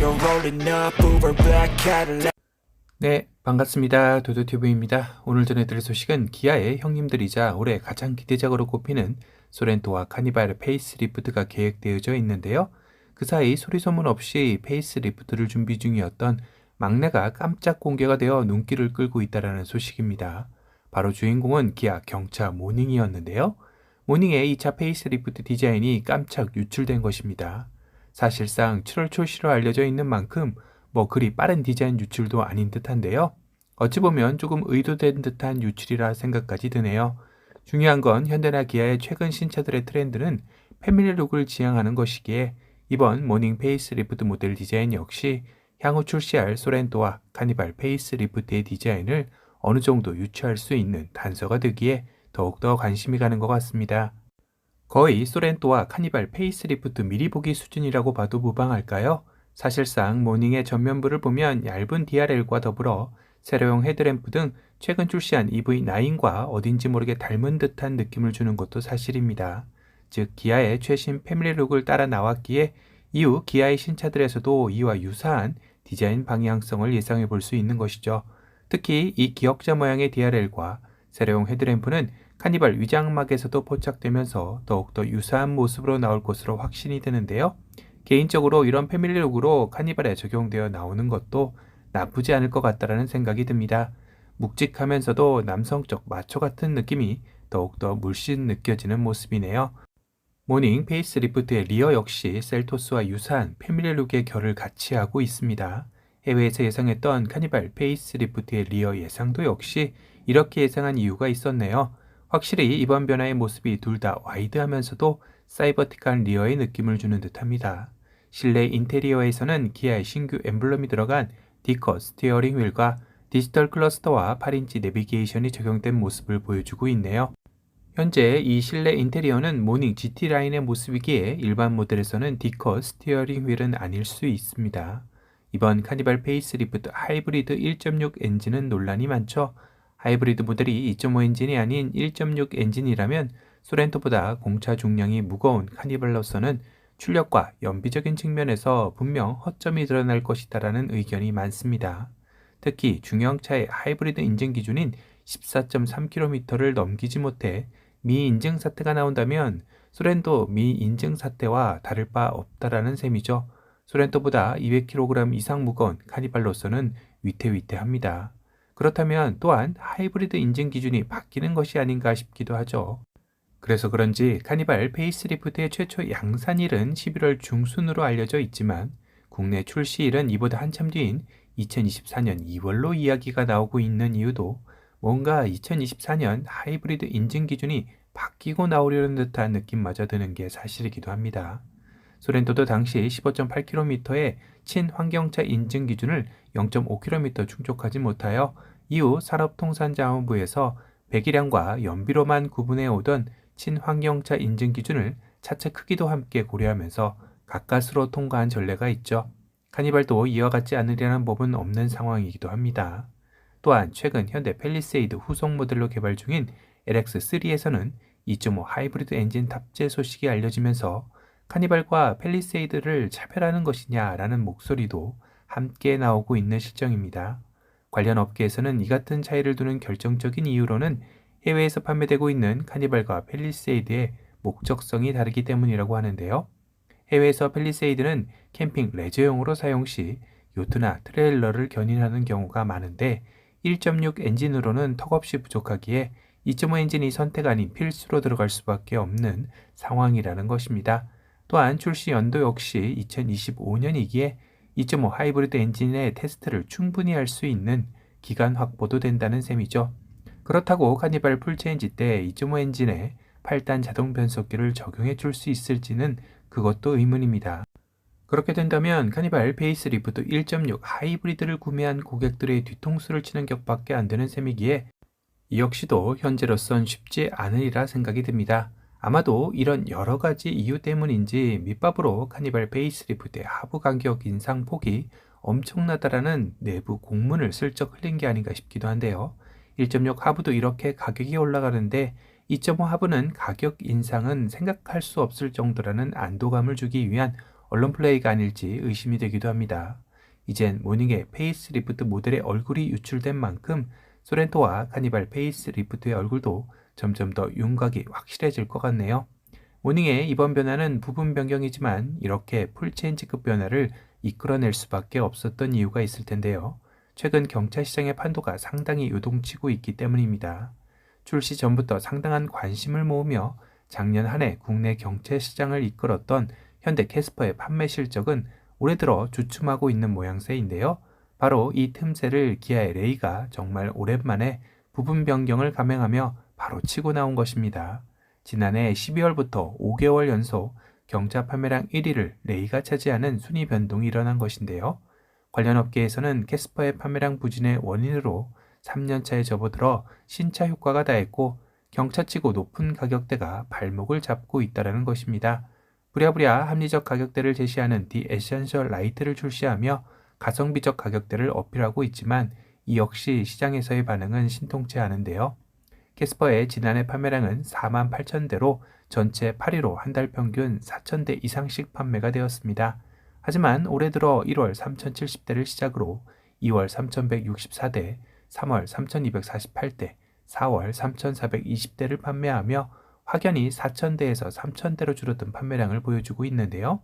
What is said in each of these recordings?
you're rolling up Uber black Cadillac. 네, 반갑습니다. 도도튜브입니다. 오늘 전해드릴 소식은 기아의 형님들이자 올해 가장 기대작으로 꼽히는 소렌토와 카니발 페이스리프트가 계획되어져 있는데요. 그 사이 소리소문 없이 페이스리프트를 준비 중이었던 막내가 깜짝 공개가 되어 눈길을 끌고 있다는 소식입니다. 바로 주인공은 기아 경차 모닝이었는데요. 모닝의 2차 페이스리프트 디자인이 깜짝 유출된 것입니다. 사실상 7월 출시로 알려져 있는 만큼 그리 빠른 디자인 유출도 아닌 듯한데요. 어찌 보면 조금 의도된 듯한 유출이라 생각까지 드네요. 중요한 건 현대나 기아의 최근 신차들의 트렌드는 패밀리룩을 지향하는 것이기에 이번 모닝 페이스리프트 모델 디자인 역시 향후 출시할 소렌토와 카니발 페이스리프트의 디자인을 어느 정도 유추할 수 있는 단서가 되기에 더욱더 관심이 가는 것 같습니다. 거의 소렌토와 카니발 페이스리프트 미리 보기 수준이라고 봐도 무방할까요? 사실상 모닝의 전면부를 보면 얇은 DRL과 더불어 세로형 헤드램프 등 최근 출시한 EV9과 어딘지 모르게 닮은 듯한 느낌을 주는 것도 사실입니다. 즉 기아의 최신 패밀리룩을 따라 나왔기에 이후 기아의 신차들에서도 이와 유사한 디자인 방향성을 예상해 볼 수 있는 것이죠. 특히 이 기역자 모양의 DRL과 세로형 헤드램프는 카니발 위장막에서도 포착되면서 더욱더 유사한 모습으로 나올 것으로 확신이 드는데요. 개인적으로 이런 패밀리룩으로 카니발에 적용되어 나오는 것도 나쁘지 않을 것 같다는 생각이 듭니다. 묵직하면서도 남성적 마초 같은 느낌이 더욱더 물씬 느껴지는 모습이네요. 모닝 페이스리프트의 리어 역시 셀토스와 유사한 패밀리룩의 결을 같이 하고 있습니다. 해외에서 예상했던 카니발 페이스리프트의 리어 예상도 역시 이렇게 예상한 이유가 있었네요. 확실히 이번 변화의 모습이 둘 다 와이드하면서도 사이버틱한 리어의 느낌을 주는 듯합니다. 실내 인테리어에서는 기아의 신규 엠블럼이 들어간 D컷 스티어링 휠과 디지털 클러스터와 8인치 내비게이션이 적용된 모습을 보여주고 있네요. 현재 이 실내 인테리어는 모닝 GT 라인의 모습이기에 일반 모델에서는 D컷 스티어링 휠은 아닐 수 있습니다. 이번 카니발 페이스리프트 하이브리드 1.6 엔진은 논란이 많죠. 하이브리드 모델이 2.5 엔진이 아닌 1.6 엔진이라면 소렌토보다 공차 중량이 무거운 카니발로서는 출력과 연비적인 측면에서 분명 허점이 드러날 것이다라는 의견이 많습니다. 특히 중형차의 하이브리드 인증 기준인 14.3km를 넘기지 못해 미인증 사태가 나온다면 소렌토 미인증 사태와 다를 바 없다라는 셈이죠. 소렌토보다 200kg 이상 무거운 카니발로서는 위태위태합니다. 그렇다면 또한 하이브리드 인증 기준이 바뀌는 것이 아닌가 싶기도 하죠. 그래서 그런지 카니발 페이스리프트의 최초 양산일은 11월 중순으로 알려져 있지만 국내 출시일은 이보다 한참 뒤인 2024년 2월로 이야기가 나오고 있는 이유도 뭔가 2024년 하이브리드 인증 기준이 바뀌고 나오려는 듯한 느낌마저 드는 게 사실이기도 합니다. 소렌토도 당시 15.8km의 친환경차 인증 기준을 0.5km 충족하지 못하여 이후 산업통상자원부에서 배기량과 연비로만 구분해 오던 친환경차 인증 기준을 차체 크기도 함께 고려하면서 가까스로 통과한 전례가 있죠. 카니발도 이와 같지 않으려는 법은 없는 상황이기도 합니다. 또한 최근 현대 팰리세이드 후속 모델로 개발 중인 LX3에서는 2.5 하이브리드 엔진 탑재 소식이 알려지면서 카니발과 팰리세이드를 차별하는 것이냐라는 목소리도 함께 나오고 있는 실정입니다. 관련 업계에서는 이 같은 차이를 두는 결정적인 이유로는 해외에서 판매되고 있는 카니발과 팰리세이드의 목적성이 다르기 때문이라고 하는데요. 해외에서 팰리세이드는 캠핑 레저용으로 사용 시 요트나 트레일러를 견인하는 경우가 많은데 1.6 엔진으로는 턱없이 부족하기에 2.5 엔진이 선택 아닌 필수로 들어갈 수밖에 없는 상황이라는 것입니다. 또한 출시 연도 역시 2025년이기에 2.5 하이브리드 엔진의 테스트를 충분히 할 수 있는 기간 확보도 된다는 셈이죠. 그렇다고 카니발 풀체인지 때 2.5 엔진에 8단 자동 변속기를 적용해 줄 수 있을지는 그것도 의문입니다. 그렇게 된다면 카니발 페이스리프트 1.6 하이브리드를 구매한 고객들의 뒤통수를 치는 격밖에 안 되는 셈이기에 이 역시도 현재로선 쉽지 않으리라 생각이 듭니다. 아마도 이런 여러 가지 이유 때문인지 밑밥으로 카니발 페이스리프트의 하부 가격 인상 폭이 엄청나다라는 내부 공문을 슬쩍 흘린 게 아닌가 싶기도 한데요. 1.6 하부도 이렇게 가격이 올라가는데 2.5 하부는 가격 인상은 생각할 수 없을 정도라는 안도감을 주기 위한 언론 플레이가 아닐지 의심이 되기도 합니다. 이젠 모닝의 페이스리프트 모델의 얼굴이 유출된 만큼 소렌토와 카니발 페이스리프트의 얼굴도 점점 더 윤곽이 확실해질 것 같네요. 모닝의 이번 변화는 부분 변경이지만 이렇게 풀체인지급 변화를 이끌어낼 수밖에 없었던 이유가 있을 텐데요. 최근 경차 시장의 판도가 상당히 요동치고 있기 때문입니다. 출시 전부터 상당한 관심을 모으며 작년 한 해 국내 경차 시장을 이끌었던 현대 캐스퍼의 판매 실적은 올해 들어 주춤하고 있는 모양새인데요. 바로 이 틈새를 기아의 레이가 정말 오랜만에 부분 변경을 감행하며 바로 치고 나온 것입니다. 지난해 12월부터 5개월 연속 경차 판매량 1위를 레이가 차지하는 순위 변동이 일어난 것인데요. 관련 업계에서는 캐스퍼의 판매량 부진의 원인으로 3년차에 접어들어 신차 효과가 다했고 경차치고 높은 가격대가 발목을 잡고 있다는 것입니다. 부랴부랴 합리적 가격대를 제시하는 디 에센셜 라이트를 출시하며 가성비적 가격대를 어필하고 있지만 이 역시 시장에서의 반응은 신통치 않은데요. 캐스퍼의 지난해 판매량은 48,000대로 전체 8위로 한 달 평균 4,000대 이상씩 판매가 되었습니다. 하지만 올해 들어 1월 3,070대를 시작으로 2월 3,164대, 3월 3,248대, 4월 3,420대를 판매하며 확연히 4,000대에서 3,000대로 줄어든 판매량을 보여주고 있는데요.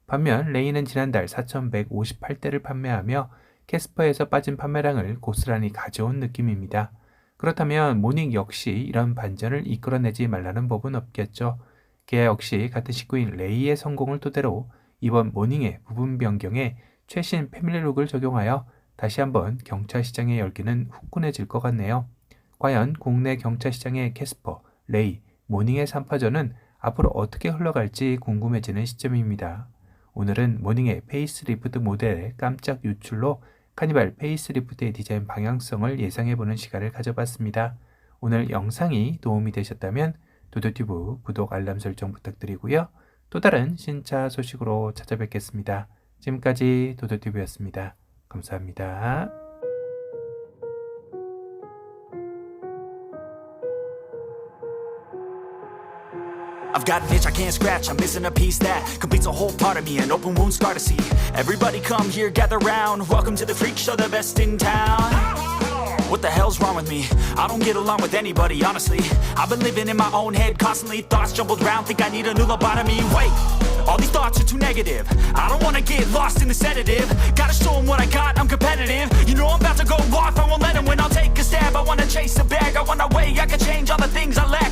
반면 레이는 지난달 4,158대를 판매하며 캐스퍼에서 빠진 판매량을 고스란히 가져온 느낌입니다. 그렇다면 모닝 역시 이런 반전을 이끌어내지 말라는 법은 없겠죠. 기아 역시 같은 식구인 레이의 성공을 토대로 이번 모닝의 부분 변경에 최신 패밀리룩을 적용하여 다시 한번 경차 시장의 열기는 후끈해질 것 같네요. 과연 국내 경차 시장의 캐스퍼, 레이, 모닝의 3파전은 앞으로 어떻게 흘러갈지 궁금해지는 시점입니다. 오늘은 모닝의 페이스리프트 모델의 깜짝 유출로 카니발 페이스리프트의 디자인 방향성을 예상해보는 시간을 가져봤습니다. 오늘 영상이 도움이 되셨다면 도도튜브 구독 알람 설정 부탁드리고요. 또 다른 신차 소식으로 찾아뵙겠습니다. 지금까지 도도튜브였습니다. 감사합니다. I've got an itch I can't scratch, I'm missing a piece that completes a whole part of me, an open wound scar to see. Everybody come here, gather round, welcome to the freak show, the best in town. What the hell's wrong with me? I don't get along with anybody, honestly. I've been living in my own head constantly, thoughts jumbled round, think I need a new lobotomy. Wait, all these thoughts are too negative. I don't wanna get lost in the sedative. Gotta show them what I got, I'm competitive. You know I'm about to go off, I won't let them win, I'll take a stab. I wanna chase a bag, I wanna weigh, I can change all the things I lack.